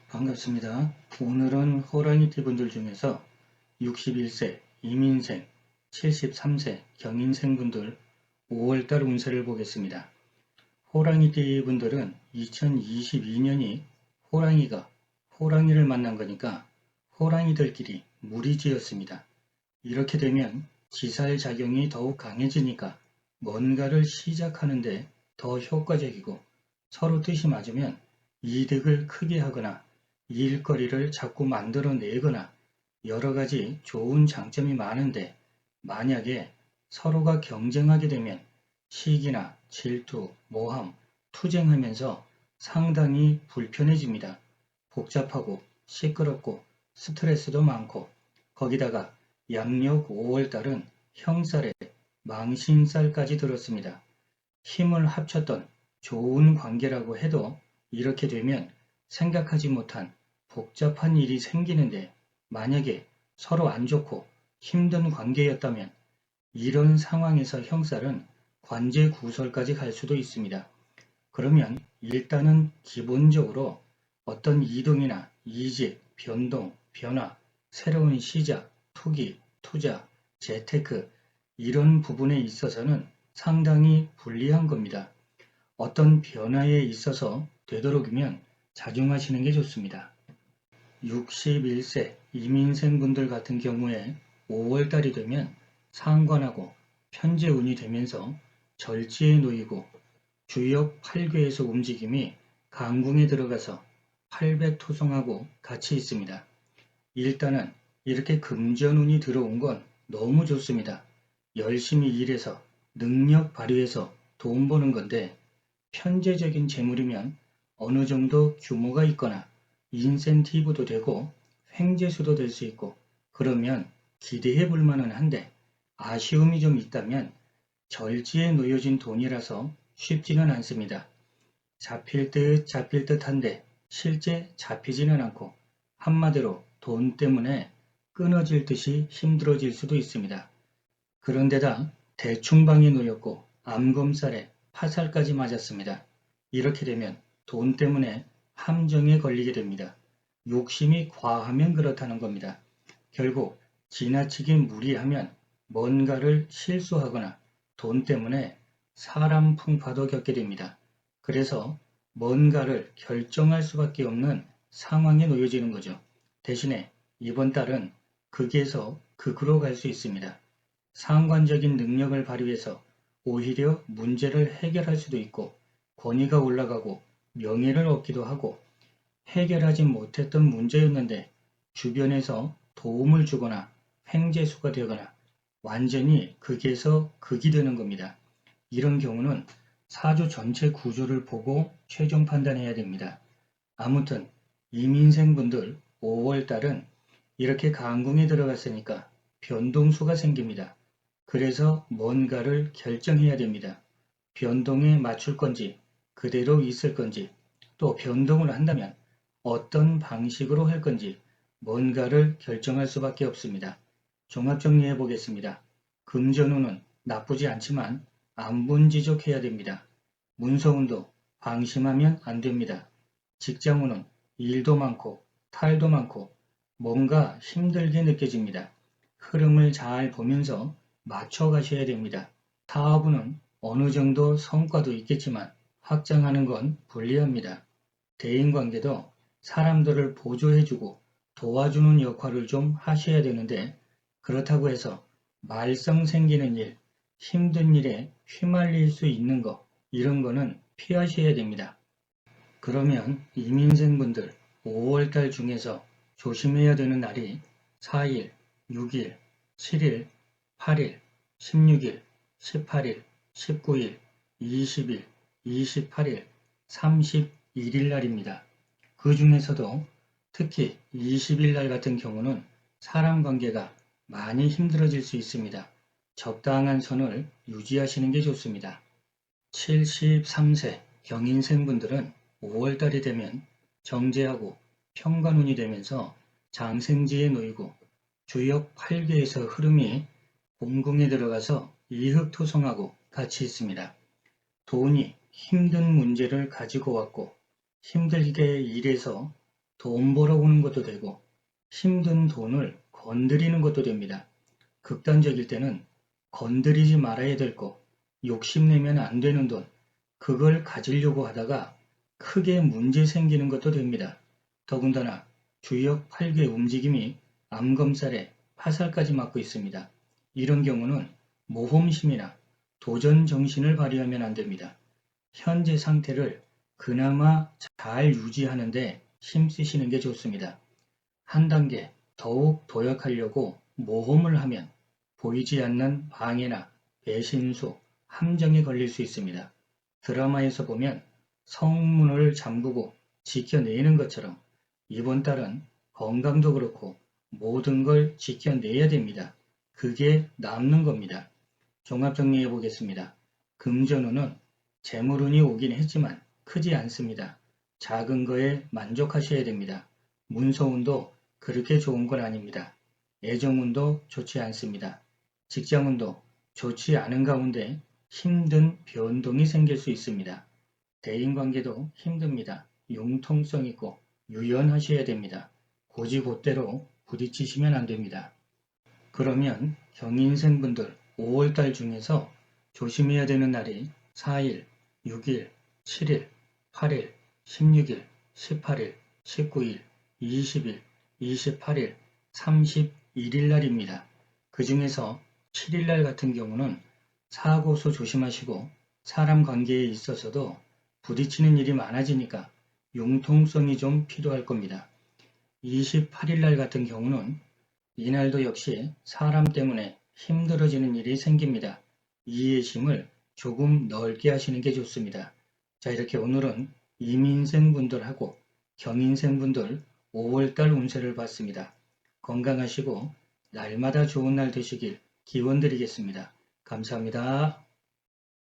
반갑습니다. 오늘은 호랑이띠 분들 중에서 61세 이민생, 73세 경인생 분들 5월달 운세를 보겠습니다. 호랑이띠 분들은 2022년이 호랑이가 호랑이를 만난 거니까 호랑이들끼리 무리지었습니다. 이렇게 되면 지살작용이 더욱 강해지니까 뭔가를 시작하는데 더 효과적이고 서로 뜻이 맞으면 이득을 크게 하거나 일거리를 자꾸 만들어내거나 여러가지 좋은 장점이 많은데 만약에 서로가 경쟁하게 되면 시기나 질투, 모함, 투쟁하면서 상당히 불편해집니다. 복잡하고 시끄럽고 스트레스도 많고 거기다가 양력 5월달은 형살에 망신살까지 들었습니다. 힘을 합쳤던 좋은 관계라고 해도 이렇게 되면 생각하지 못한 복잡한 일이 생기는데 만약에 서로 안 좋고 힘든 관계였다면 이런 상황에서 형살은 관제 구설까지 갈 수도 있습니다. 그러면 일단은 기본적으로 어떤 이동이나 이직, 변동, 변화, 새로운 시작, 투기, 투자, 재테크 이런 부분에 있어서는 상당히 불리한 겁니다. 어떤 변화에 있어서 되도록이면 작용하시는 게 좋습니다. 61세 이민생 분들 같은 경우에 5월달이 되면 상관하고 편재운이 되면서 절지에 놓이고 주역 8괴에서 움직임이 강궁에 들어가서 800토성하고 같이 있습니다. 일단은 이렇게 금전운이 들어온 건 너무 좋습니다. 열심히 일해서 능력 발휘해서 돈 버는 건데 편제적인 재물이면 어느 정도 규모가 있거나 인센티브도 되고 횡재수도 될 수 있고 그러면 기대해 볼 만은 한데 아쉬움이 좀 있다면 절지에 놓여진 돈이라서 쉽지는 않습니다. 잡힐 듯한데 실제 잡히지는 않고 한마디로 돈 때문에 끊어질 듯이 힘들어질 수도 있습니다. 그런데다 대충방에 놓였고 암검살에 화살까지 맞았습니다. 이렇게 되면 돈 때문에 함정에 걸리게 됩니다. 욕심이 과하면 그렇다는 겁니다. 결국 지나치게 무리하면 뭔가를 실수하거나 돈 때문에 사람 풍파도 겪게 됩니다. 그래서 뭔가를 결정할 수밖에 없는 상황에 놓여지는 거죠. 대신에 이번 달은 극에서 극으로 갈 수 있습니다. 상관적인 능력을 발휘해서 오히려 문제를 해결할 수도 있고 권위가 올라가고 명예를 얻기도 하고 해결하지 못했던 문제였는데 주변에서 도움을 주거나 횡재수가 되거나 완전히 극에서 극이 되는 겁니다. 이런 경우는 사주 전체 구조를 보고 최종 판단해야 됩니다. 아무튼 이민생분들 5월달은 이렇게 강궁에 들어갔으니까 변동수가 생깁니다. 그래서 뭔가를 결정해야 됩니다. 변동에 맞출 건지 그대로 있을 건지 또 변동을 한다면 어떤 방식으로 할 건지 뭔가를 결정할 수밖에 없습니다. 종합 정리해 보겠습니다. 금전운은 나쁘지 않지만 안분지족해야 됩니다. 문서운도 방심하면 안 됩니다. 직장운은 일도 많고 탈도 많고 뭔가 힘들게 느껴집니다. 흐름을 잘 보면서 맞춰 가셔야 됩니다. 사업운은 어느 정도 성과도 있겠지만 확장하는 건 불리합니다. 대인관계도 사람들을 보조해주고 도와주는 역할을 좀 하셔야 되는데 그렇다고 해서 말썽 생기는 일, 힘든 일에 휘말릴 수 있는 거 이런 거는 피하셔야 됩니다. 그러면 이민생분들 5월달 중에서 조심해야 되는 날이 4일, 6일, 7일, 8일, 16일, 18일, 19일, 20일, 28일, 31일 날입니다. 그 중에서도 특히 20일 날 같은 경우는 사람 관계가 많이 힘들어질 수 있습니다. 적당한 선을 유지하시는 게 좋습니다. 73세 경인생분들은 5월달이 되면 정제하고 평관운이 되면서 장생지에 놓이고 주역 8괴에서 흐름이 공궁에 들어가서 이흑토성하고 같이 있습니다. 돈이 힘든 문제를 가지고 왔고 힘들게 일해서 돈 벌어오는 것도 되고 힘든 돈을 건드리는 것도 됩니다. 극단적일 때는 건드리지 말아야 될 거, 욕심내면 안 되는 돈, 그걸 가지려고 하다가 크게 문제 생기는 것도 됩니다. 더군다나 주역 8개 움직임이 암검살에 화살까지 맞고 있습니다. 이런 경우는 모험심이나 도전 정신을 발휘하면 안 됩니다. 현재 상태를 그나마 잘 유지하는데 힘쓰시는 게 좋습니다. 한 단계 더욱 도약하려고 모험을 하면 보이지 않는 방해나 배신수, 함정에 걸릴 수 있습니다. 드라마에서 보면 성문을 잠그고 지켜내는 것처럼 이번 달은 건강도 그렇고 모든 걸 지켜내야 됩니다. 그게 남는 겁니다. 종합정리해 보겠습니다. 금전운은 재물운이 오긴 했지만 크지 않습니다. 작은 거에 만족하셔야 됩니다. 문서운도 그렇게 좋은 건 아닙니다. 애정운도 좋지 않습니다. 직장운도 좋지 않은 가운데 힘든 변동이 생길 수 있습니다. 대인관계도 힘듭니다. 융통성 있고 유연하셔야 됩니다. 고지곳대로 부딪히시면 안 됩니다. 그러면 경인생분들 5월달 중에서 조심해야 되는 날이 4일, 6일, 7일, 8일, 16일, 18일, 19일, 20일, 28일, 31일 날입니다. 그 중에서 7일 날 같은 경우는 사고수 조심하시고 사람 관계에 있어서도 부딪히는 일이 많아지니까 융통성이 좀 필요할 겁니다. 28일 날 같은 경우는 이날도 역시 사람 때문에 힘들어지는 일이 생깁니다. 이해심을 조금 넓게 하시는 게 좋습니다. 자, 이렇게 오늘은 이민생분들하고 경인생분들 5월달 운세를 봤습니다. 건강하시고 날마다 좋은 날 되시길 기원드리겠습니다. 감사합니다.